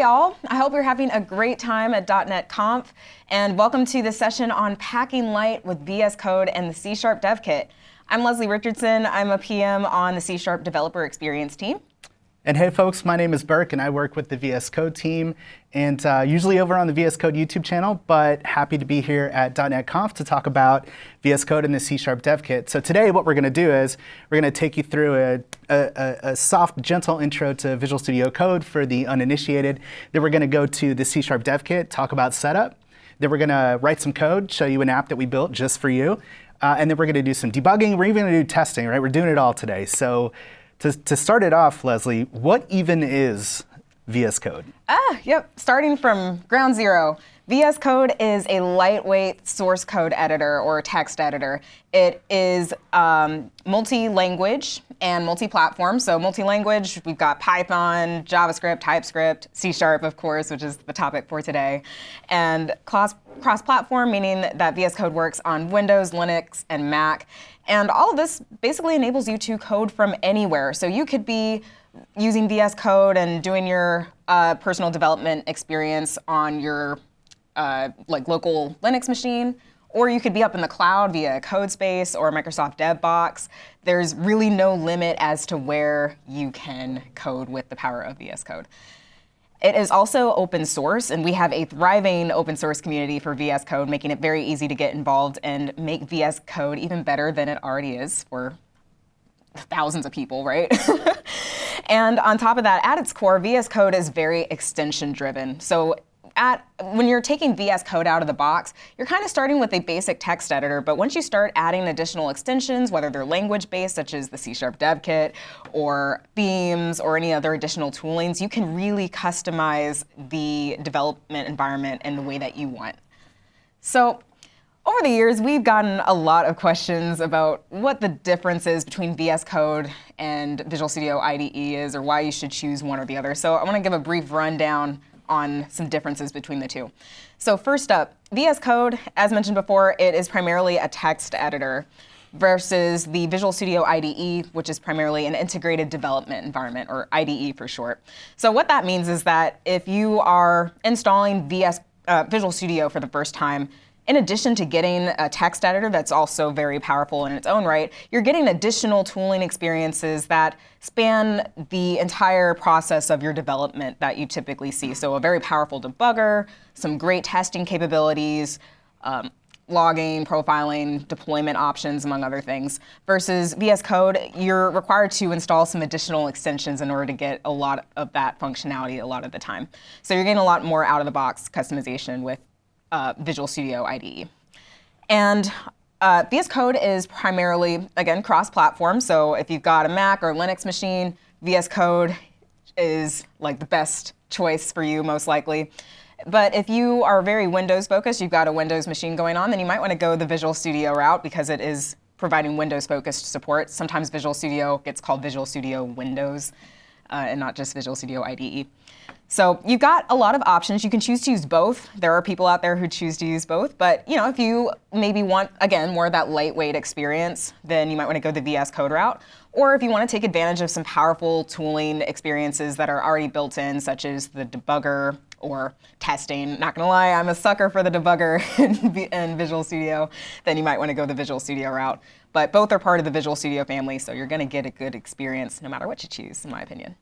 all. I hope you're having a great time at dotnet Conf, and welcome to this session on packing light with VS Code and the C DevKit. I'm Leslie Richardson. I'm a PM on the C Developer Experience team. And hey folks, my name is Burke and I work with the VS Code team and usually over on the VS Code YouTube channel, but happy to be here at dotnet Conf to talk about VS Code and the C DevKit. So today what we're going to do is we're going to take you through a soft, gentle intro to Visual Studio Code for the uninitiated. Then we're going to go to the C DevKit, talk about setup. Then we're going to write some code, show you an app that we built just for you. And then we're going to do some debugging. We're even going to do testing, right? We're doing it all today. So to start it off, Leslie, what even is VS Code? Starting from ground zero. VS Code is a lightweight source code editor or text editor. It is multi-language and multi-platform. So multi-language, we've got Python, JavaScript, TypeScript, C#, of course, which is the topic for today. And cross-platform, meaning that VS Code works on Windows, Linux, and Mac. And all of this basically enables you to code from anywhere. So you could be using VS Code and doing your personal development experience on your local Linux machine, or you could be up in the cloud via codebase or Microsoft DevBox. There's really no limit as to where you can code with the power of VS Code. It is also open source, and we have a thriving open source community for VS Code, making it very easy to get involved and make VS Code even better than it already is for thousands of people, right? And on top of that, at its core, VS Code is very extension driven. So when you're taking VS Code out of the box, you're kind of starting with a basic text editor, but once you start adding additional extensions, whether they're language-based, such as the C DevKit, or themes, or any other additional toolings, you can really customize the development environment in the way that you want. So over the years, we've gotten a lot of questions about what the difference is between VS Code and Visual Studio IDE is, or why you should choose one or the other. So I want to give a brief rundown on some differences between the two. So first up, VS Code, as mentioned before, it is primarily a text editor versus the Visual Studio IDE, which is primarily an integrated development environment, or IDE for short. So what that means is that if you are installing Visual Studio for the first time, in addition to getting a text editor that's also very powerful in its own right, you're getting additional tooling experiences that span the entire process of your development that you typically see. So a very powerful debugger, some great testing capabilities, logging, profiling, deployment options, among other things. Versus VS Code, you're required to install some additional extensions in order to get a lot of that functionality a lot of the time. So you're getting a lot more out-of-the-box customization with Visual Studio IDE. And VS Code is primarily, again, cross-platform. So if you've got a Mac or Linux machine, VS Code is like the best choice for you, most likely. But if you are very Windows-focused, you've got a Windows machine going on, then you might want to go the Visual Studio route because it is providing Windows-focused support. Sometimes Visual Studio gets called Visual Studio Windows and not just Visual Studio IDE. So you've got a lot of options. You can choose to use both. There are people out there who choose to use both. But if you maybe want, again, more of that lightweight experience, then you might want to go the VS Code route. Or if you want to take advantage of some powerful tooling experiences that are already built in, such as the Debugger or testing. Not going to lie, I'm a sucker for the Debugger in Visual Studio. Then you might want to go the Visual Studio route. But both are part of the Visual Studio family, so you're going to get a good experience no matter what you choose, in my opinion.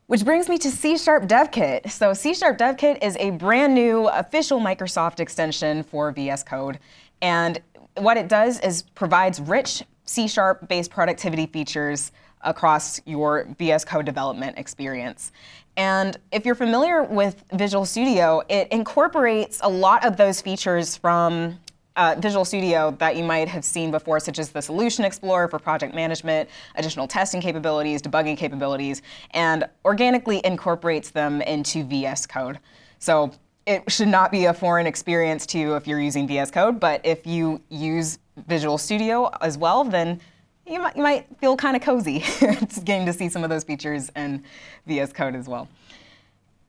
Which brings me to C DevKit. So C DevKit is a brand new official Microsoft extension for VS Code. And what it does is provides rich C#-based productivity features across your VS Code development experience. And if you're familiar with Visual Studio, it incorporates a lot of those features from Visual Studio that you might have seen before, such as the Solution Explorer for project management, additional testing capabilities, debugging capabilities, and organically incorporates them into VS Code. So it should not be a foreign experience to you if you're using VS Code, but if you use Visual Studio as well, then you might feel kind of cozy getting to see some of those features in VS Code as well.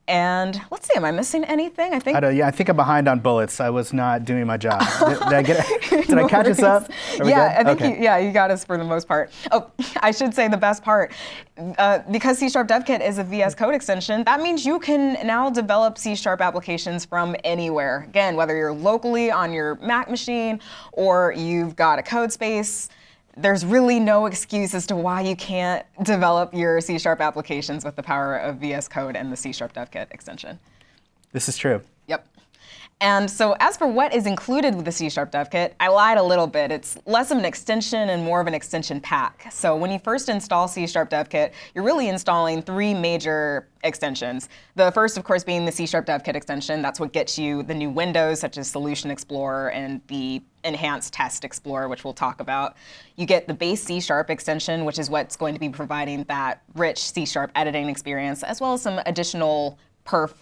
And let's see, am I missing anything? I think. I think I'm behind on bullets. I was not doing my job. Did I catch us up? Yeah, I think you got us for the most part. Oh, I should say the best part. Because C DevKit is a VS Code extension, that means you can now develop C# applications from anywhere. Again, whether you're locally on your Mac machine or you've got a code space, there's really no excuse as to why you can't develop your C# applications with the power of VS Code and the C DevKit extension. This is true. Yep. And so as for what is included with the C DevKit, I lied a little bit. It's less of an extension and more of an extension pack. So when you first install C DevKit, you're really installing 3 major extensions. The first, of course, being the C DevKit extension. That's what gets you the new windows, such as Solution Explorer and the Enhanced Test Explorer, which we'll talk about. You get the base C# extension, which is what's going to be providing that rich C# editing experience, as well as some additional perf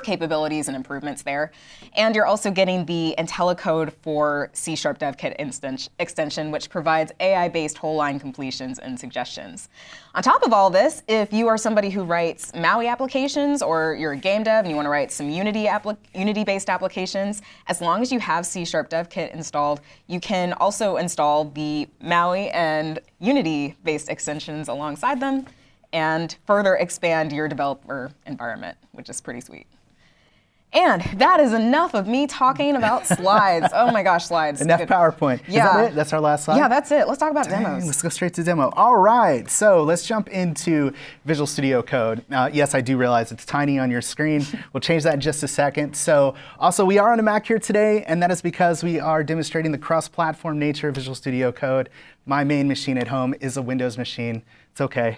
capabilities and improvements there. And you're also getting the IntelliCode for C DevKit extension, which provides AI-based whole line completions and suggestions. On top of all this, if you are somebody who writes MAUI applications or you're a game dev and you want to write some Unity-based applications, as long as you have C DevKit installed, you can also install the MAUI and Unity-based extensions alongside them and further expand your developer environment, which is pretty sweet. And that is enough of me talking about slides. Oh my gosh, slides. Enough PowerPoint. Yeah. Is that it? That's our last slide? Yeah, that's it. Let's talk about demos. Let's go straight to demo. All right, so let's jump into Visual Studio Code. Yes, I do realize it's tiny on your screen. We'll change that in just a second. So also, we are on a Mac here today, and that is because we are demonstrating the cross-platform nature of Visual Studio Code. My main machine at home is a Windows machine. It's okay.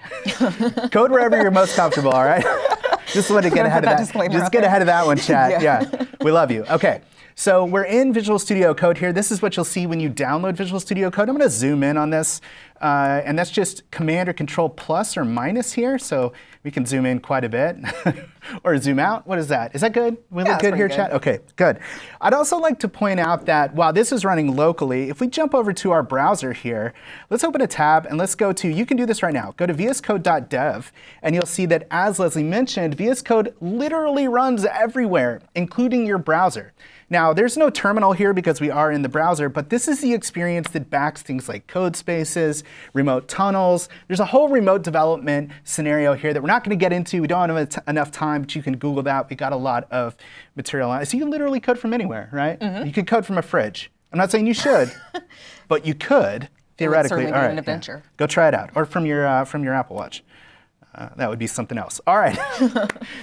Code wherever you're most comfortable, all right? Just wanted to get ahead of that. Just get ahead of that one, chat. Yeah, we love you. Okay, so we're in Visual Studio Code here. This is what you'll see when you download Visual Studio Code. I'm going to zoom in on this, and that's just Command or Control plus or minus here. So we can zoom in quite a bit, or zoom out. What is that? Is that good? We look good here, chat? Okay, good. I'd also like to point out that while this is running locally, if we jump over to our browser here, let's open a tab and let's go to, you can do this right now, go to vscode.dev, and you'll see that, as Leslie mentioned, VS Code literally runs everywhere, including your browser. Now, there's no terminal here because we are in the browser, but this is the experience that backs things like code spaces, remote tunnels. There's a whole remote development scenario here that we're not going to get into. We don't have enough time, but you can Google that. We got a lot of material on it. So you can literally code from anywhere, right? Mm-hmm. You could code from a fridge. I'm not saying you should, but you could, theoretically. It would certainly be an adventure. Yeah. Go try it out, or from your Apple Watch. That would be something else. All right.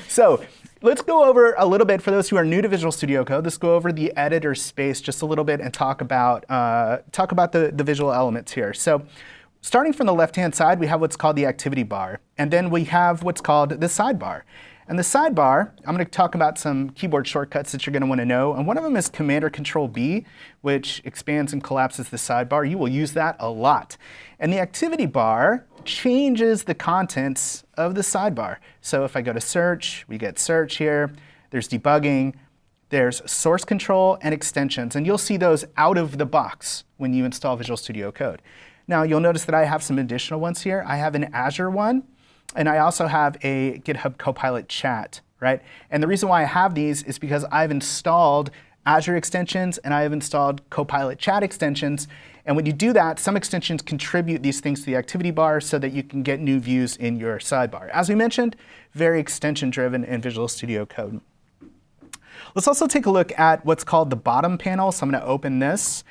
So let's go over a little bit, for those who are new to Visual Studio Code, let's go over the editor space just a little bit and talk about the visual elements here. So starting from the left-hand side, we have what's called the activity bar. And then we have what's called the sidebar. And the sidebar, I'm going to talk about some keyboard shortcuts that you're going to want to know. And one of them is Command or Control B, which expands and collapses the sidebar. You will use that a lot. And the activity bar changes the contents of the sidebar. So if I go to search, we get search here. There's debugging. There's source control and extensions. And you'll see those out of the box when you install Visual Studio Code. Now, you'll notice that I have some additional ones here. I have an Azure one. And I also have a GitHub Copilot chat, right? And the reason why I have these is because I've installed Azure extensions and I have installed Copilot chat extensions. And when you do that, some extensions contribute these things to the activity bar so that you can get new views in your sidebar. As we mentioned, very extension-driven in Visual Studio Code. Let's also take a look at what's called the bottom panel. So I'm going to open this.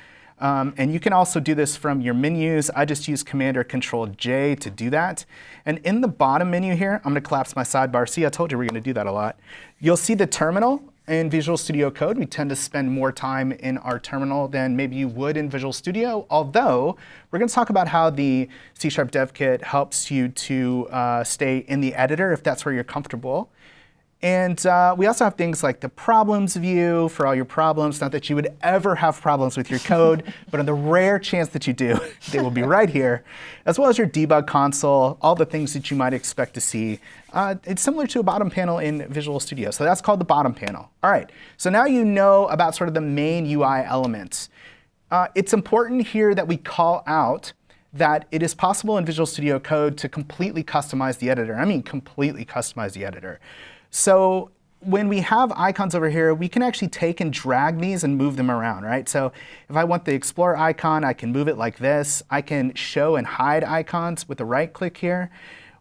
And you can also do this from your menus. I just use Command or Control J to do that. And in the bottom menu here, I'm going to collapse my sidebar. See, I told you we're going to do that a lot. You'll see the terminal in Visual Studio Code. We tend to spend more time in our terminal than maybe you would in Visual Studio, although we're going to talk about how the C DevKit helps you to stay in the editor if that's where you're comfortable. And we also have things like the problems view for all your problems. Not that you would ever have problems with your code, but on the rare chance that you do, they will be right here, as well as your debug console, all the things that you might expect to see. It's similar to a bottom panel in Visual Studio. So that's called the bottom panel. All right, so now you know about sort of the main UI elements. It's important here that we call out that it is possible in Visual Studio Code to completely customize the editor. I mean completely customize the editor. So when we have icons over here, we can actually take and drag these and move them around, right? So if I want the Explorer icon, I can move it like this. I can show and hide icons with the right click here.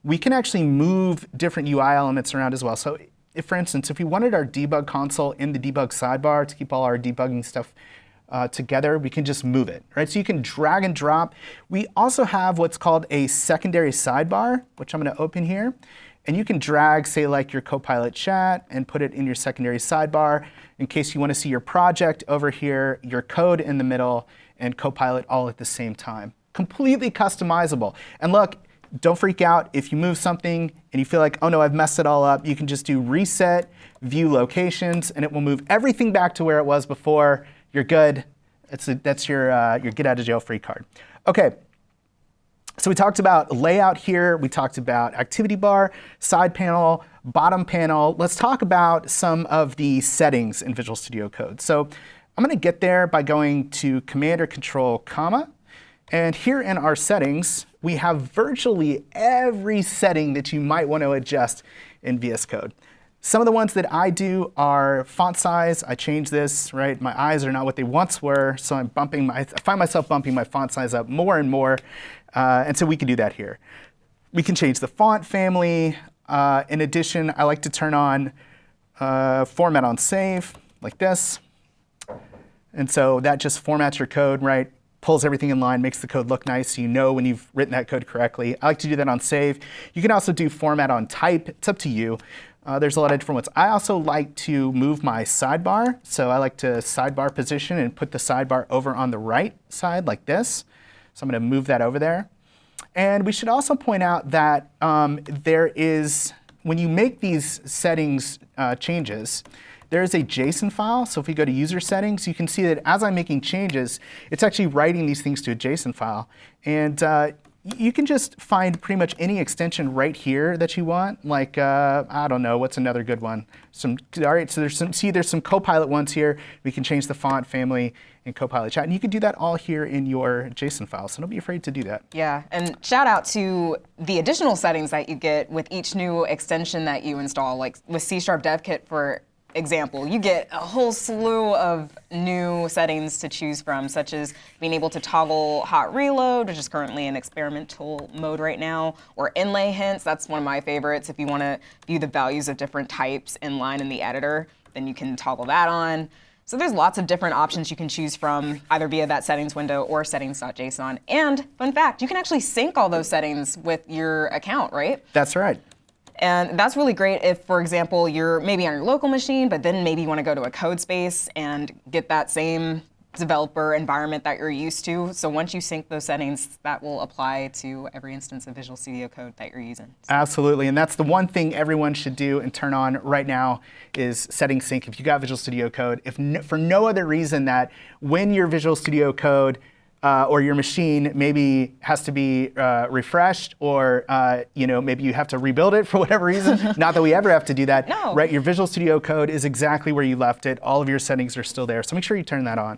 We can actually move different UI elements around as well. So if, for instance, if we wanted our debug console in the debug sidebar to keep all our debugging stuff together, we can just move it, right? So you can drag and drop. We also have what's called a secondary sidebar, which I'm going to open here. And you can drag, say, like your Copilot chat and put it in your secondary sidebar in case you want to see your project over here, your code in the middle, and Copilot all at the same time. Completely customizable. And look, don't freak out. If you move something and you feel like, oh no, I've messed it all up, you can just do reset, view locations, and it will move everything back to where it was before. You're good. That's your get out of jail free card. OK. So we talked about layout here. We talked about activity bar, side panel, bottom panel. Let's talk about some of the settings in Visual Studio Code. So I'm going to get there by going to Command or Control, comma. And here in our settings, we have virtually every setting that you might want to adjust in VS Code. Some of the ones that I do are font size. I change this, right? My eyes are not what they once were, so I find myself bumping my font size up more and more. And so we can do that here. We can change the font family. In addition, I like to turn on format on save, like this. And so that just formats your code, right? Pulls everything in line, makes the code look nice so you know when you've written that code correctly. I like to do that on save. You can also do format on type. It's up to you. There's a lot of different ones. I also like to move my sidebar. So I like to sidebar position and put the sidebar over on the right side like this. So I'm going to move that over there. And we should also point out that there is, when you make these settings changes, there is a JSON file. So if we go to user settings, you can see that as I'm making changes, it's actually writing these things to a JSON file. And you can just find pretty much any extension right here that you want. Like, I don't know, what's another good one? All right, so there's some Copilot ones here. We can change the font family in Copilot chat. And you can do that all here in your JSON file. So don't be afraid to do that. Yeah, and shout out to the additional settings that you get with each new extension that you install. Like with C DevKit, for example, you get a whole slew of new settings to choose from, such as being able to toggle hot reload, which is currently in experimental mode right now, or inlay hints. That's one of my favorites. If you want to view the values of different types inline in the editor, then you can toggle that on. So there's lots of different options you can choose from, either via that settings window or settings.json. And fun fact, you can actually sync all those settings with your account, right? That's right. And that's really great if, for example, you're maybe on your local machine, but then maybe you want to go to a code space and get that same developer environment that you're used to. So once you sync those settings, that will apply to every instance of Visual Studio Code that you're using. Absolutely, and that's the one thing everyone should do and turn on right now is setting sync if you got Visual Studio Code. For no other reason that when your Visual Studio Code or your machine maybe has to be refreshed, or maybe you have to rebuild it for whatever reason. Not that we ever have to do that. No. Right? Your Visual Studio Code is exactly where you left it. All of your settings are still there. So make sure you turn that on.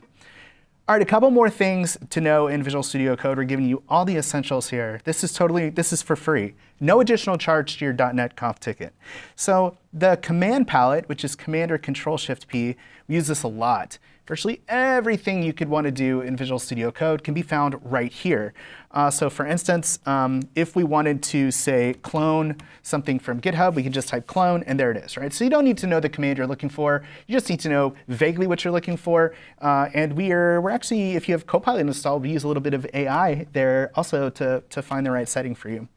All right, a couple more things to know in Visual Studio Code. We're giving you all the essentials here. This is for free. No additional charge to your .NET Conf ticket. So the command palette, which is Command or Control-Shift-P, we use this a lot. Virtually everything you could want to do in Visual Studio Code can be found right here. So for instance, if we wanted to, say, clone something from GitHub, we can just type clone, and there it is, right? So you don't need to know the command you're looking for. You just need to know vaguely what you're looking for. And we're actually, if you have Copilot installed, we use a little bit of AI there also to find the right setting for you.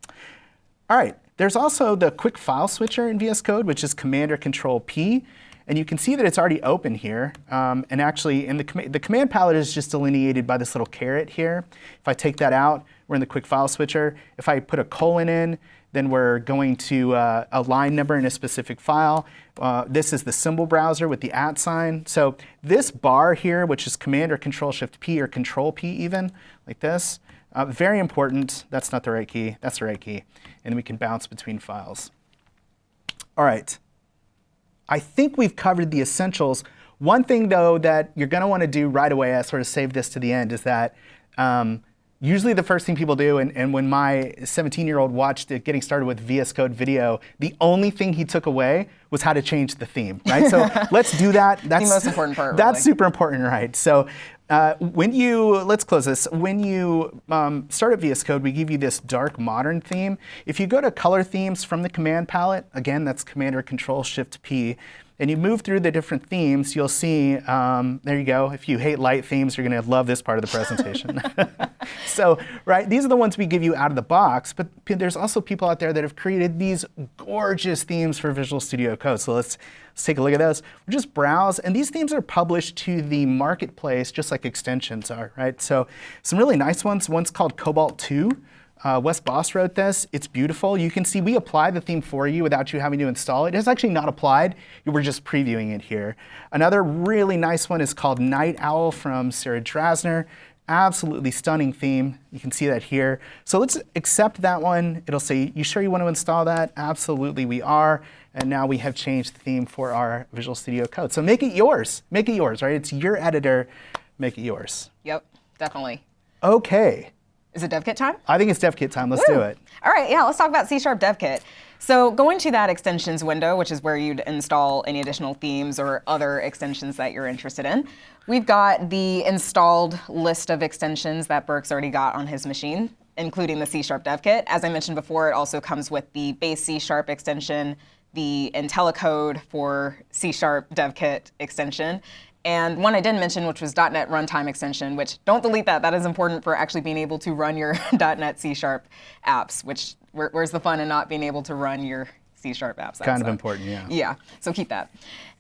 All right, there's also the quick file switcher in VS Code, which is Command or Control-P. And you can see that it's already open here. And actually, in the command palette is just delineated by this little caret here. If I take that out, we're in the quick file switcher. If I put a colon in, then we're going to a line number in a specific file. This is the symbol browser with the @ sign. So this bar here, which is Command or Control-Shift-P or Control-P even, like this, very important. That's not the right key. That's the right key. And then we can bounce between files. All right. I think we've covered the essentials. One thing, though, that you're going to want to do right away, I sort of saved this to the end, is that usually the first thing people do, and when my 17-year-old watched it getting started with VS Code video, the only thing he took away was how to change the theme, right? So let's do that. That's the most important part, That's really. super important, right? So let's close this. When you start at VS Code, we give you this dark modern theme. If you go to color themes from the command palette, again, that's Command or Control Shift P, and you move through the different themes, you'll see, there you go. If you hate light themes, you're going to love this part of the presentation. So, right, these are the ones we give you out of the box, but there's also people out there that have created these gorgeous themes for Visual Studio Code. So let's take a look at those. We'll just browse, and these themes are published to the marketplace just like extensions are, right? So some really nice ones. One's called Cobalt 2. Wes Boss wrote this. It's beautiful. You can see we apply the theme for you without you having to install it. It's actually not applied. We're just previewing it here. Another really nice one is called Night Owl from Sarah Drasner. Absolutely stunning theme. You can see that here. So let's accept that one. It'll say, you sure you want to install that? Absolutely, we are. And now we have changed the theme for our Visual Studio Code. So make it yours. Make it yours, right? It's your editor. Make it yours. Yep, definitely. OK. Is it DevKit time? I think it's DevKit time. Let's do it. All right, yeah, let's talk about C# DevKit. So going to that extensions window, which is where you'd install any additional themes or other extensions that you're interested in, we've got the installed list of extensions that Burke's already got on his machine, including the C# DevKit. As I mentioned before, it also comes with the base C# extension, the IntelliCode for C# DevKit extension, and one I didn't mention, which was .NET Runtime extension, which don't delete that. That is important for actually being able to run your .NET C# apps, which where's the fun in not being able to run your C# apps? Kind of important, yeah. Yeah, so keep that.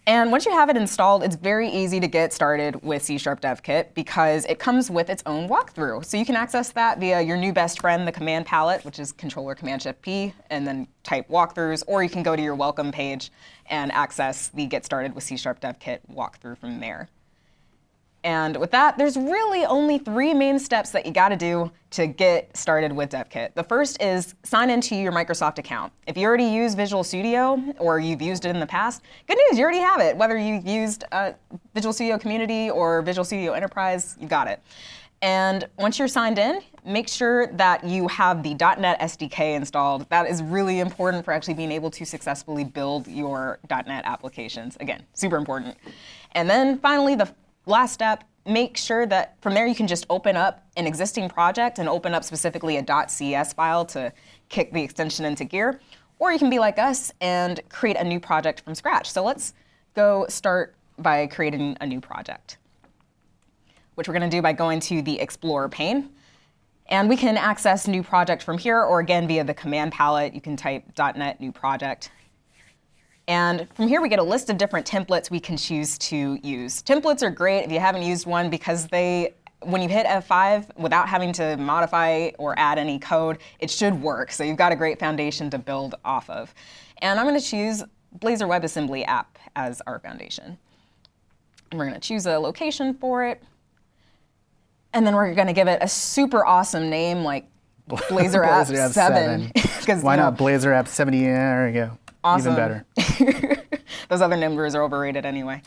And once you have it installed, it's very easy to get started with C# DevKit because it comes with its own walkthrough. So you can access that via your new best friend, the command palette, which is Controller Command Shift P, and then type walkthroughs, or you can go to your welcome page and access the Get Started with C# DevKit walkthrough from there. And with that, there's really only 3 main steps that you got to do to get started with DevKit. The first is sign into your Microsoft account. If you already use Visual Studio or you've used it in the past, good news, you already have it. Whether you've used Visual Studio Community or Visual Studio Enterprise, you got it. And once you're signed in, make sure that you have the .NET SDK installed. That is really important for actually being able to successfully build your .NET applications. Again, super important. And then finally, the last step, make sure that from there you can just open up an existing project and open up specifically a .cs file to kick the extension into gear. Or you can be like us and create a new project from scratch. So let's go start by creating a new project, which we're going to do by going to the Explorer pane. And we can access new project from here, or again via the command palette. You can type .NET new project. And from here, we get a list of different templates we can choose to use. Templates are great if you haven't used one because when you hit F5, without having to modify or add any code, it should work. So you've got a great foundation to build off of. And I'm going to choose Blazor WebAssembly app as our foundation. And we're going to choose a location for it. And then we're going to give it a super awesome name like Blazor App 7. Why not Blazor App 70? There we go. Awesome. Even better. Those other numbers are overrated anyway.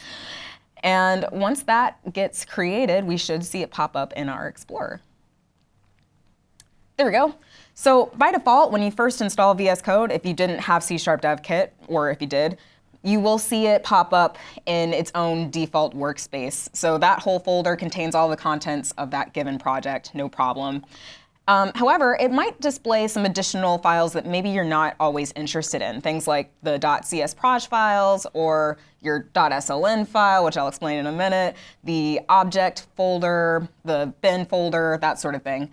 And once that gets created, we should see it pop up in our Explorer. There we go. So by default, when you first install VS Code, if you didn't have C# DevKit, or if you did, you will see it pop up in its own default workspace. So that whole folder contains all the contents of that given project, no problem. However, it might display some additional files that maybe you're not always interested in. Things like the .csproj files or your .sln file, which I'll explain in a minute, the object folder, the bin folder, that sort of thing.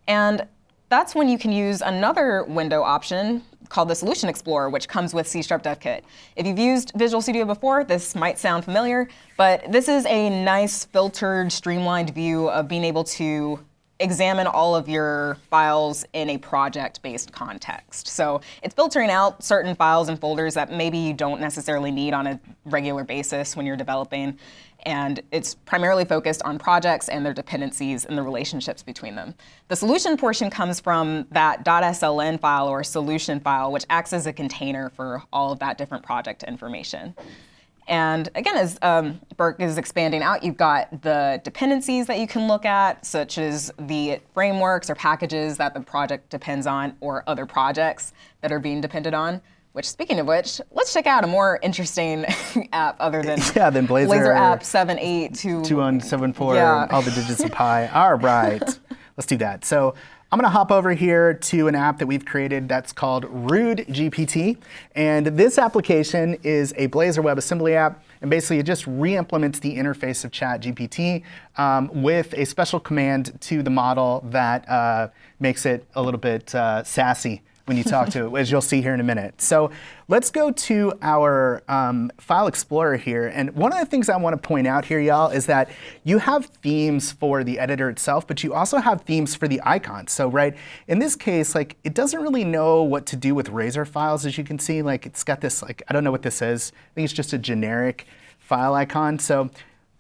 And that's when you can use another window option called the Solution Explorer, which comes with C# DevKit. If you've used Visual Studio before, this might sound familiar, but this is a nice filtered, streamlined view of being able to examine all of your files in a project-based context. So it's filtering out certain files and folders that maybe you don't necessarily need on a regular basis when you're developing. And it's primarily focused on projects and their dependencies and the relationships between them. The solution portion comes from that .sln file or solution file, which acts as a container for all of that different project information. And again, as Burke is expanding out, you've got the dependencies that you can look at, such as the frameworks or packages that the project depends on, or other projects that are being depended on. Which, speaking of which, let's check out a more interesting app other than than Blazor app 7.8 to 2174, yeah. all the digits of pi. All right, let's do that. So I'm going to hop over here to an app that we've created that's called RudeGPT. And this application is a Blazor WebAssembly app. And basically, it just re-implements the interface of ChatGPT with a special command to the model that makes it a little bit sassy when you talk to it, as you'll see here in a minute. So let's go to our file explorer here. And one of the things I want to point out here, y'all, is that you have themes for the editor itself, but you also have themes for the icons. So right, in this case, like, it doesn't really know what to do with Razor files, as you can see. Like, it's got this, like, I don't know what this is. I think it's just a generic file icon. So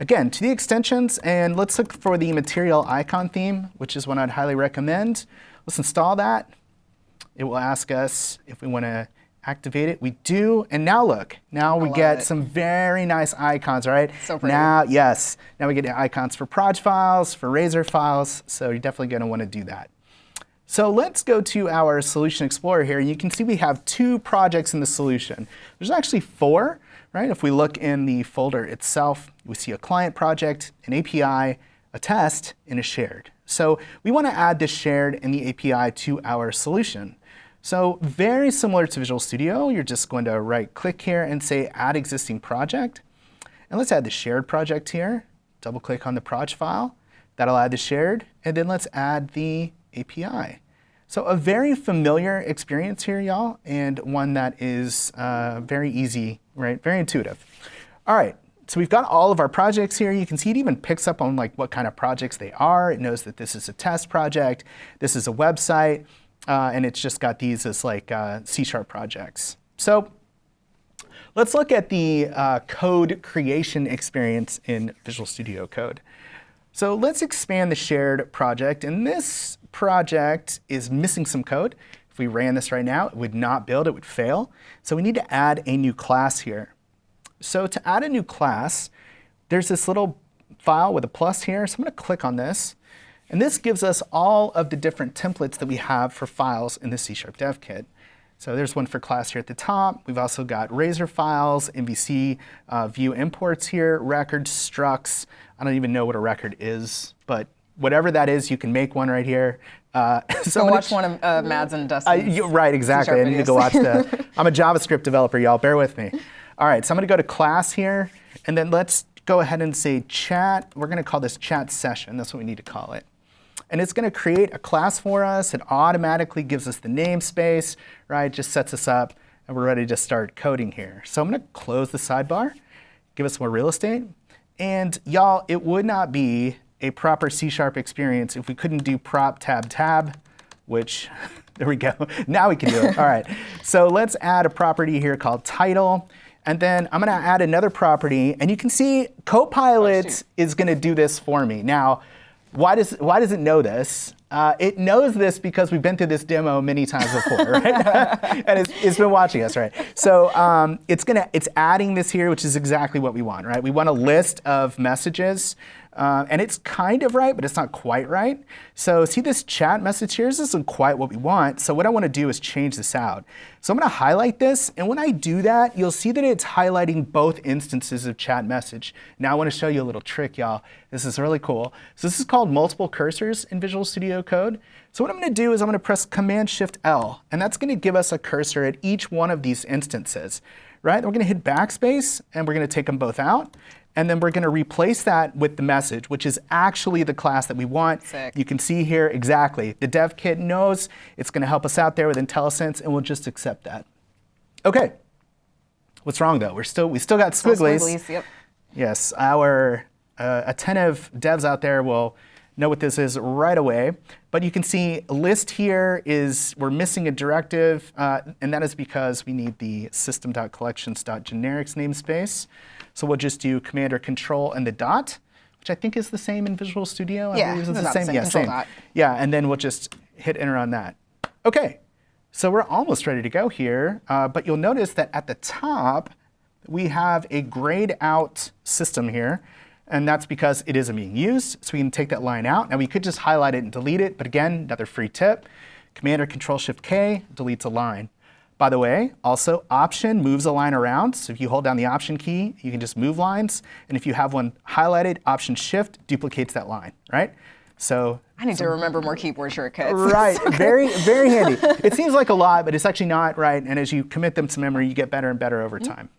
again, to the extensions, and let's look for the material icon theme, which is one I'd highly recommend. Let's install that. It will ask us if we want to activate it. We do, and now look. Now we get some very nice icons, right? So pretty. Now, yes. Now we get icons for proj files, for Razor files, so you're definitely going to want to do that. So let's go to our Solution Explorer here. You can see we have 2 projects in the solution. There's actually 4, right? If we look in the folder itself, we see a client project, an API, a test, and a shared. So we want to add this shared and the API to our solution. So very similar to Visual Studio, you're just going to right-click here and say Add Existing Project. And let's add the shared project here. Double-click on the proj file. That'll add the shared. And then let's add the API. So a very familiar experience here, y'all, and one that is very easy, right? Very intuitive. All right. So we've got all of our projects here. You can see it even picks up on like what kind of projects they are. It knows that this is a test project, this is a website, and it's just got these as like C# projects. So let's look at the code creation experience in Visual Studio Code. So let's expand the shared project, and this project is missing some code. If we ran this right now, it would not build, it would fail. So we need to add a new class here. So to add a new class, there's this little file with a plus here. So I'm going to click on this. And this gives us all of the different templates that we have for files in the C# DevKit. So there's one for class here at the top. We've also got Razor files, MVC view imports here, records, structs. I don't even know what a record is, but whatever that is, you can make one right here. So watch one of Mads and Dustin's right, exactly. I need to go watch the. I'm a JavaScript developer, y'all. Bear with me. All right, so I'm going to go to class here, and then let's go ahead and say chat. We're going to call this chat session. That's what we need to call it. And it's going to create a class for us. It automatically gives us the namespace, right? Just sets us up, and we're ready to start coding here. So I'm going to close the sidebar, give us more real estate. And y'all, it would not be a proper C# experience if we couldn't do prop tab tab, which, there we go. Now we can do it. All right, so let's add a property here called title. And then I'm going to add another property. And you can see Copilot is going to do this for me. Now, why does it know this? It knows this because we've been through this demo many times before, right? And it's been watching us, right? So it's adding this here, which is exactly what we want, right? We want a list of messages. And it's kind of right, but it's not quite right. So see this chat message here? This isn't quite what we want. So what I want to do is change this out. So I'm going to highlight this. And when I do that, you'll see that it's highlighting both instances of chat message. Now I want to show you a little trick, y'all. This is really cool. So this is called multiple cursors in Visual Studio Code. So what I'm going to do is I'm going to press Command-Shift-L. And that's going to give us a cursor at each one of these instances, right? We're going to hit backspace, and we're going to take them both out. And then we're going to replace that with the message, which is actually the class that we want. Sick. You can see here exactly. The dev kit knows it's going to help us out there with IntelliSense, and we'll just accept that. OK. What's wrong, though? We still got squigglies. Squigglies, yep. Yes, our attentive devs out there will know what this is right away. But you can see list here is we're missing a directive, and that is because we need the system.collections.generics namespace. So we'll just do Command or Control and the dot, which I think is the same in Visual Studio. Yeah, it's the same. Yeah, Control same. dot. Yeah, and then we'll just hit enter on that. OK, so we're almost ready to go here. But you'll notice that at the top, we have a grayed out system here. And that's because it isn't being used. So we can take that line out. Now we could just highlight it and delete it. But again, another free tip. Command or Control-Shift-K deletes a line. By the way, also Option moves a line around. So if you hold down the Option key, you can just move lines. And if you have one highlighted, Option-Shift duplicates that line, right? So I need to remember more keyboard shortcuts. Right, very, very handy. It seems like a lot, but it's actually not, right? And as you commit them to memory, you get better and better over time.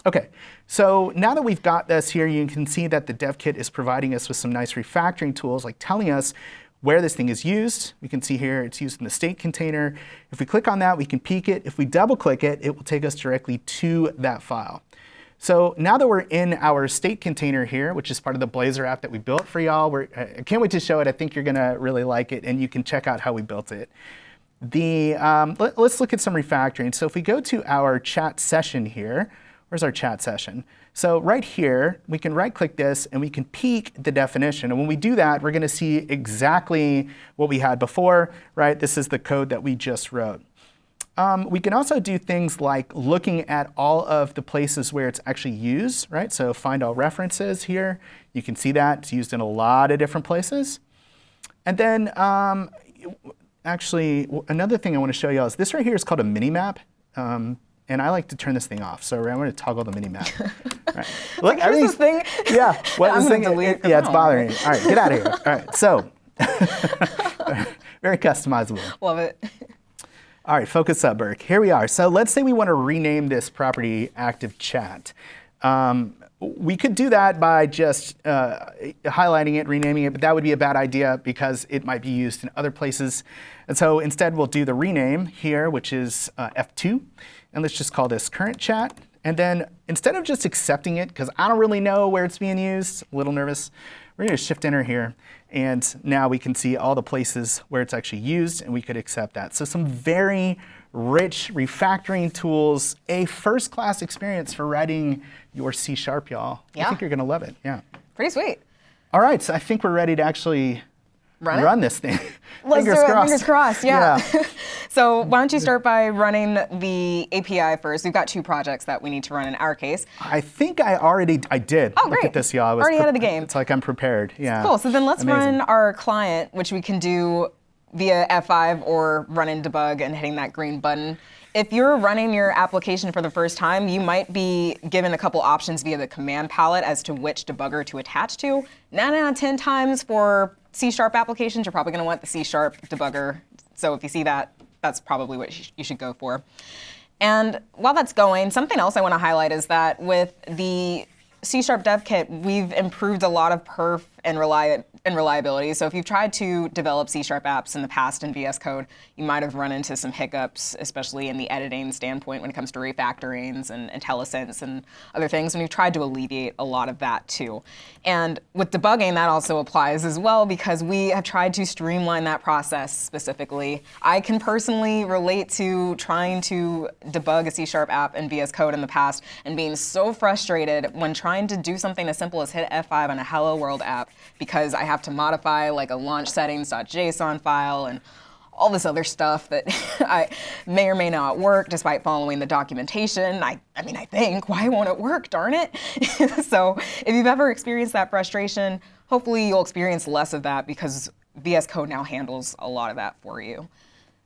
Okay, so now that we've got this here, you can see that the DevKit is providing us with some nice refactoring tools, like telling us where this thing is used. We can see here it's used in the state container. If we click on that, we can peek it. If we double click it, it will take us directly to that file. So now that we're in our state container here, which is part of the Blazor app that we built for y'all, I can't wait to show it. I think you're gonna really like it, and you can check out how we built it. Let's look at some refactoring. So if we go to our chat session here, where's our chat session? So right here, we can right-click this, and we can peek the definition. And when we do that, we're going to see exactly what we had before, right? This is the code that we just wrote. We can also do things like looking at all of the places where it's actually used, right? So find all references here. You can see that. It's used in a lot of different places. And then actually, another thing I want to show you all is this right here is called a minimap. And I like to turn this thing off, so I'm going to toggle the minimap. Right. Look, here's this thing. Yeah, what this thing? Yeah, it's bothering me. All right, get out of here. All right, so very customizable. Love it. All right, focus up, Burke. Here we are. So let's say we want to rename this property active chat. We could do that by just highlighting it, renaming it, but that would be a bad idea because it might be used in other places. And so instead, we'll do the rename here, which is F2. And let's just call this current chat. And then instead of just accepting it, because I don't really know where it's being used, a little nervous, we're going to shift enter here. And now we can see all the places where it's actually used, and we could accept that. So some very rich refactoring tools, a first-class experience for writing your C#, y'all. Yeah. I think you're going to love it. Yeah. Pretty sweet. All right, so I think we're ready to actually run this thing. Let's do it. Fingers crossed. Yeah. So why don't you start by running the API first? We've got 2 projects that we need to run in our case. I think I did. Oh, great. Look at this, y'all. Already out of the game. It's like I'm prepared. Yeah. Cool. So then let's Amazing. run our client, which we can do via F5 or run in Debug and hitting that green button. If you're running your application for the first time, you might be given a couple options via the command palette as to which debugger to attach to. 9 out of 10 times for C# applications, you're probably going to want the C# debugger. So if you see that, that's probably what you should go for. And while that's going, something else I want to highlight is that with the C# DevKit, we've improved a lot of perf and reliability. So if you've tried to develop C# apps in the past in VS Code, you might have run into some hiccups, especially in the editing standpoint when it comes to refactorings and IntelliSense and other things, and we've tried to alleviate a lot of that too. And with debugging, that also applies as well because we have tried to streamline that process specifically. I can personally relate to trying to debug a C# app in VS Code in the past and being so frustrated when trying to do something as simple as hit F5 on a Hello World app because I have to modify like a launch settings.json file and all this other stuff that I may or may not work despite following the documentation. I think, why won't it work, darn it? So if you've ever experienced that frustration, hopefully you'll experience less of that because VS Code now handles a lot of that for you.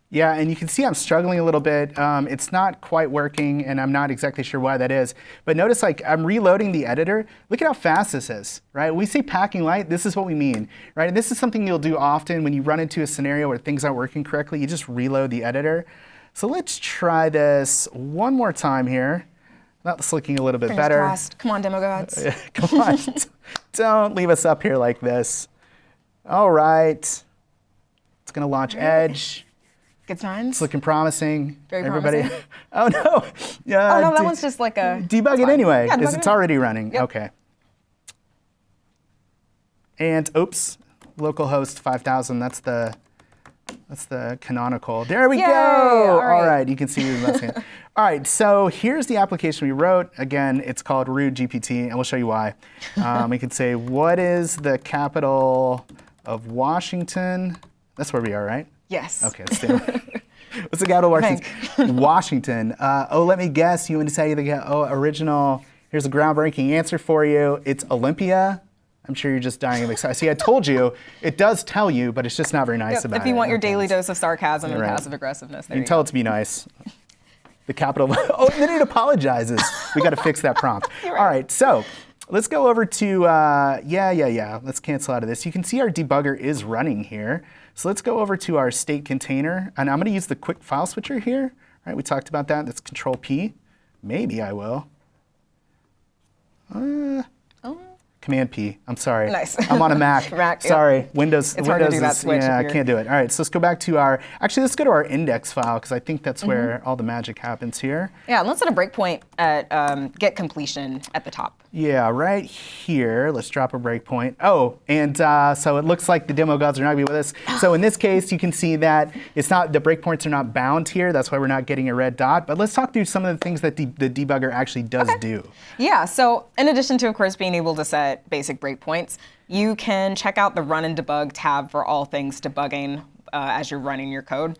Yeah, and you can see I'm struggling a little bit. It's not quite working, and I'm not exactly sure why that is. But notice, like, I'm reloading the editor. Look at how fast this is, right? When we say packing light, this is what we mean, right? And this is something you'll do often when you run into a scenario where things aren't working correctly. You just reload the editor. So let's try this one more time here. That's looking a little bit better. Crossed. Come on, demo gods. Come on, don't leave us up here like this. All right, it's gonna launch Edge. Good signs. It's looking promising. Very Everybody. promising. Oh no. Yeah. Oh no, that one's just like a debug it anyway, yeah, because it's already running. Yep. Okay. And oops, localhost 5000. That's the canonical. There we Yay! go. All right. You can see we're messing it. All right, so here's the application we wrote. Again, it's called RudeGPT, and we'll show you why. We can say, what is the capital of Washington? That's where we are, right? Yes. Okay, let's do it. What's the capital of Washington? Washington. Let me guess. You want to say the original. Here's a groundbreaking answer for you. It's Olympia. I'm sure you're just dying of excitement. See, I told you. It does tell you, but it's just not very nice about it. If you want your daily dose of sarcasm and passive aggressiveness, there you can tell it to be nice. The capital. Oh, then it apologizes. We got to fix that prompt. All right, so let's go over to, let's cancel out of this. You can see our debugger is running here. So let's go over to our state container. And I'm going to use the quick file switcher here. All right, we talked about that. That's Control P. Maybe I will. Command P. I'm sorry. Nice. I'm on a Mac. Sorry. Windows. It's hard to do that switch. Yeah, I can't do it. All right, so let's go back to our, actually let's go to our index file because I think that's where all the magic happens here. Yeah, and let's set a breakpoint at get completion at the top. Yeah, right here. Let's drop a breakpoint. Oh, and so it looks like the demo gods are not going to be with us. So in this case, you can see that it's not, the breakpoints are not bound here. That's why we're not getting a red dot. But let's talk through some of the things that the debugger actually does do. Yeah, so in addition to, of course, being able to set basic breakpoints, you can check out the Run and Debug tab for all things debugging as you're running your code.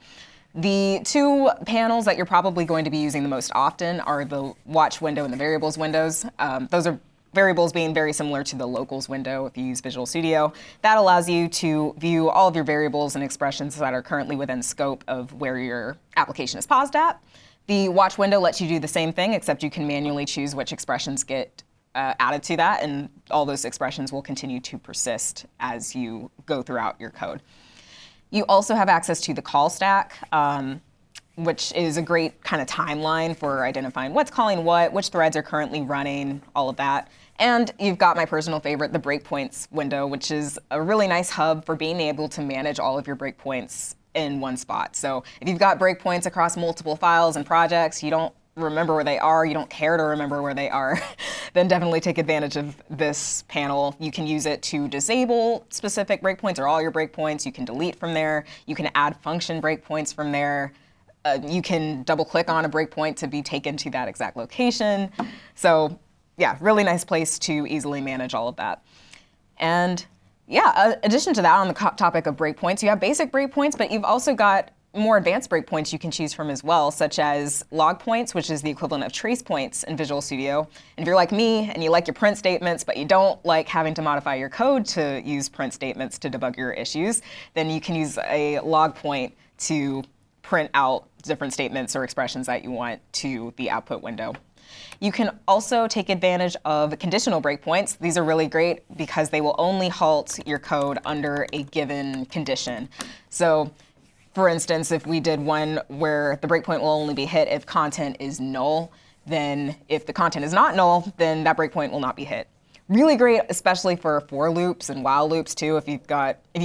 The two panels that you're probably going to be using the most often are the watch window and the variables windows. Those are variables being very similar to the locals window if you use Visual Studio. That allows you to view all of your variables and expressions that are currently within scope of where your application is paused at. The watch window lets you do the same thing, except you can manually choose which expressions get added to that, and all those expressions will continue to persist as you go throughout your code. You also have access to the call stack, which is a great kind of timeline for identifying what's calling what, which threads are currently running, all of that. And you've got my personal favorite, the breakpoints window, which is a really nice hub for being able to manage all of your breakpoints in one spot. So if you've got breakpoints across multiple files and projects, you don't remember where they are, you don't care to remember where they are, then definitely take advantage of this panel. You can use it to disable specific breakpoints or all your breakpoints. You can delete from there. You can add function breakpoints from there. You can double click on a breakpoint to be taken to that exact location. So yeah, really nice place to easily manage all of that. And yeah, in addition to that, on the topic of breakpoints, you have basic breakpoints, but you've also got more advanced breakpoints you can choose from as well, such as log points, which is the equivalent of trace points in Visual Studio. And if you're like me and you like your print statements, but you don't like having to modify your code to use print statements to debug your issues, then you can use a log point to print out different statements or expressions that you want to the output window. You can also take advantage of conditional breakpoints. These are really great because they will only halt your code under a given condition. So for instance, if we did one where the breakpoint will only be hit if content is null, then if the content is not null, then that breakpoint will not be hit. Really great, especially for for loops and while loops too. If you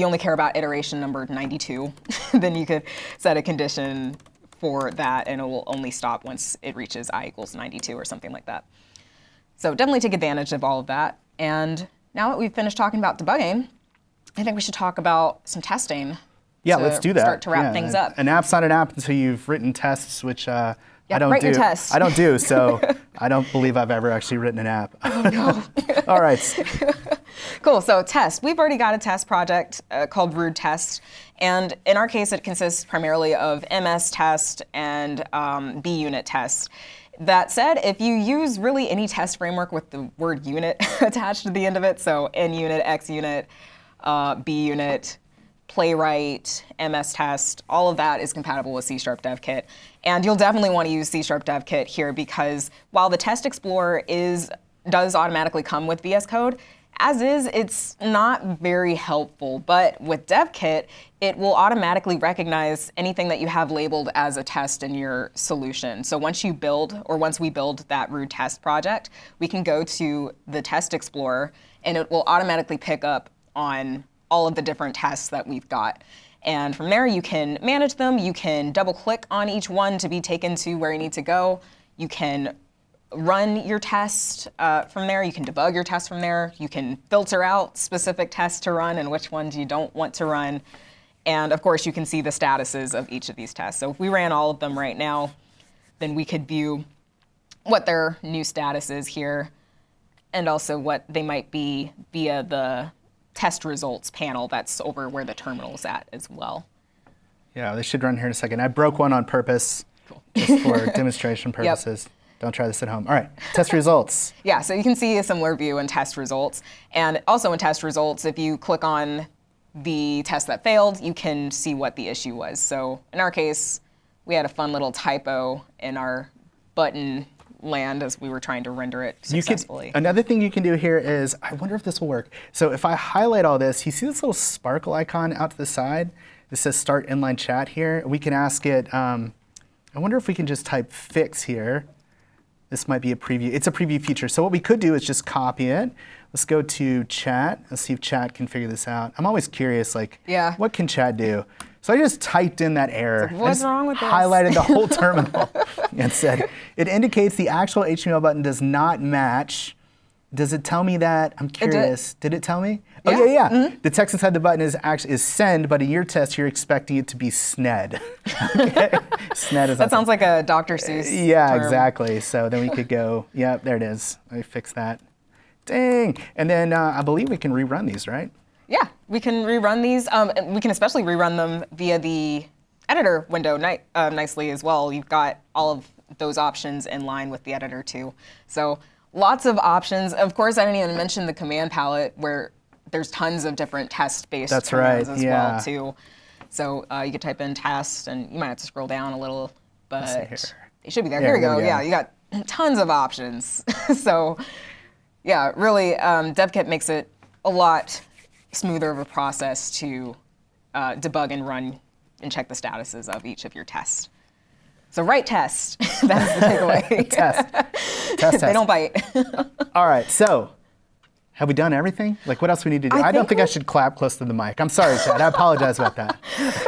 only care about iteration number 92, then you could set a condition for that and it will only stop once it reaches I equals 92 or something like that. So definitely take advantage of all of that. And now that we've finished talking about debugging, I think we should talk about some testing. Yeah, let's do that. Start to wrap things up. An app's not an app until you've written tests, which I don't write do. Your tests. I don't do, so I don't believe I've ever actually written an app. Oh, no. All right. Cool, so test. We've already got a test project called Rude Test. And in our case, it consists primarily of MS test and B unit test. That said, if you use really any test framework with the word unit attached to the end of it, so N unit, X unit, B unit, Playwright, MS Test, all of that is compatible with C DevKit. And you'll definitely want to use C DevKit here because while the Test Explorer does automatically come with VS Code, as is, it's not very helpful. But with DevKit, it will automatically recognize anything that you have labeled as a test in your solution. So once we build that Rude Test project, we can go to the Test Explorer and it will automatically pick up on all of the different tests that we've got. And from there, you can manage them. You can double click on each one to be taken to where you need to go. You can run your test from there. You can debug your test from there. You can filter out specific tests to run and which ones you don't want to run. And of course, you can see the statuses of each of these tests. So if we ran all of them right now, then we could view what their new status is here and also what they might be via the test results panel that's over where the terminal is at as well. Yeah, they should run here in a second. I broke one on purpose, just for demonstration purposes. Yep. Don't try this at home. All right, test results. Yeah, so you can see a similar view in test results. And also in test results, if you click on the test that failed, you can see what the issue was. So in our case, we had a fun little typo in our button land as we were trying to render it successfully. Another thing you can do here is, I wonder if this will work. So if I highlight all this, you see this little sparkle icon out to the side? This says start inline chat here. We can ask it, I wonder if we can just type fix here. This might be a preview. It's a preview feature. So what we could do is just copy it. Let's go to chat. Let's see if chat can figure this out. I'm always curious, like, what can chat do? So I just typed in that error. Like, what's wrong with this? Highlighted the whole terminal and said, it indicates the actual HTML button does not match. Does it tell me that? I'm curious. Did it tell me? Yeah. Oh, yeah. Mm-hmm. The text inside the button is send, but in your test, you're expecting it to be sned. Okay? Sned is that sounds like a Dr. Seuss Yeah, term. Exactly. So then we could go, yep, there it is. Let me fix that. Dang. And then I believe we can rerun these, right? Yeah, we can rerun these. We can especially rerun them via the editor window nicely as well. You've got all of those options in line with the editor too. So lots of options. Of course, I didn't even mention the command palette where there's tons of different test-based commands as well too. So you could type in test, and you might have to scroll down a little, but it should be there. Here we go. Yeah, you got tons of options. So yeah, really, DevKit makes it a lot smoother of a process to debug and run and check the statuses of each of your tests. So write test. That's the takeaway. Test. They don't bite. All right, so have we done everything? Like, what else we need to do? I don't think I should clap close to the mic. I'm sorry, Chad. I apologize about that.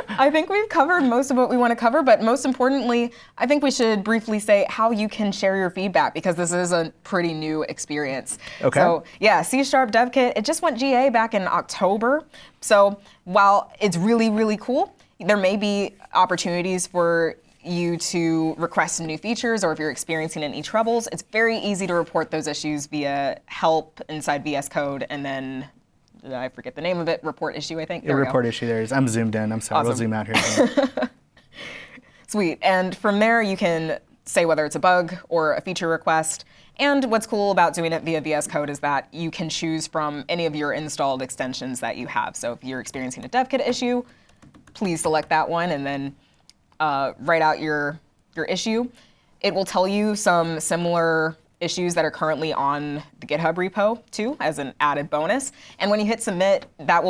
I think we've covered most of what we want to cover, but most importantly, I think we should briefly say how you can share your feedback, because this is a pretty new experience. Okay. So yeah, C DevKit, it just went GA back in October. So while it's really, really cool, there may be opportunities for you to request some new features, or if you're experiencing any troubles, it's very easy to report those issues via help inside VS Code, and then I forget the name of it, report issue, I think. Report issue there is. I'm zoomed in. I'm sorry. Awesome. We'll zoom out here. Sweet. And from there, you can say whether it's a bug or a feature request. And what's cool about doing it via VS Code is that you can choose from any of your installed extensions that you have. So if you're experiencing a DevKit issue, please select that one and then write out your issue. It will tell you some similar issues that are currently on the GitHub repo too, as an added bonus. And when you hit submit, that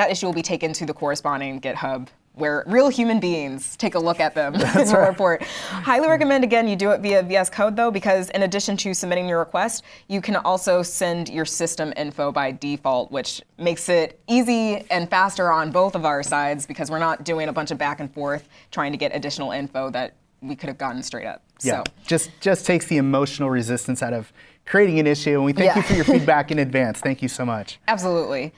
issue will be taken to the corresponding GitHub where real human beings take a look at them in the report. Highly recommend, again, you do it via VS Code though, because in addition to submitting your request, you can also send your system info by default, which makes it easy and faster on both of our sides, because we're not doing a bunch of back and forth trying to get additional info that we could have gotten straight up. Yeah, so. just takes the emotional resistance out of creating an issue, and we thank you for your feedback in advance. Thank you so much. Absolutely.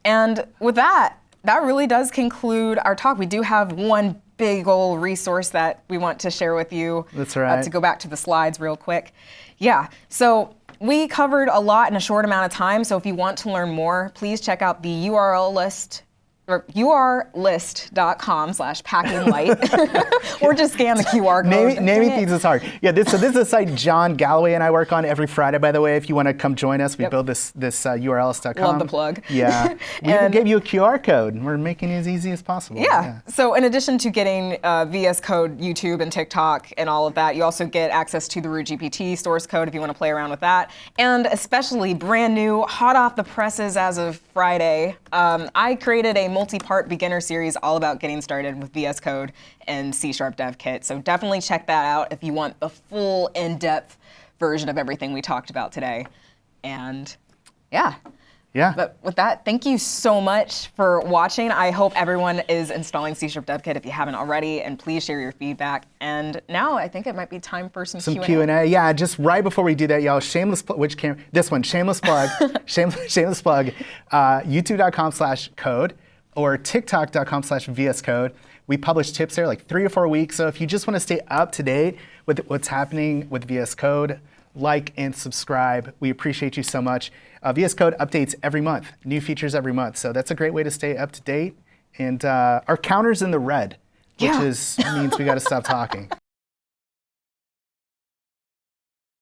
And with that really does conclude our talk. We do have one big old resource that we want to share with you. That's right. To go back to the slides real quick. Yeah, so we covered a lot in a short amount of time, so if you want to learn more, please check out the URL list, or urlist.com/packinglight, or just scan the QR code. Naming things is hard. Yeah, so this is a site John Galloway and I work on every Friday, by the way. If you want to come join us, we build this urlist.com. Love the plug. Yeah. We even gave you a QR code, and we're making it as easy as possible. Yeah. So in addition to getting VS Code, YouTube, and TikTok, and all of that, you also get access to the RudeGPT source code if you want to play around with that. And especially brand new, hot off the presses as of Friday, I created a multi-part beginner series all about getting started with VS Code and C DevKit. So definitely check that out if you want the full in-depth version of everything we talked about today. And yeah. But with that, thank you so much for watching. I hope everyone is installing C DevKit if you haven't already, and please share your feedback. And now I think it might be time for some Q&A. Yeah, just right before we do that, y'all, shameless plug, this one, shameless plug, shameless plug, youtube.com/code or tiktok.com/vscode. We publish tips there like 3 or 4 weeks. So if you just want to stay up to date with what's happening with VS Code, like and subscribe. We appreciate you so much. VS Code updates every month, new features every month. So that's a great way to stay up to date And our counter's in the red, which Yeah. means we got to stop talking.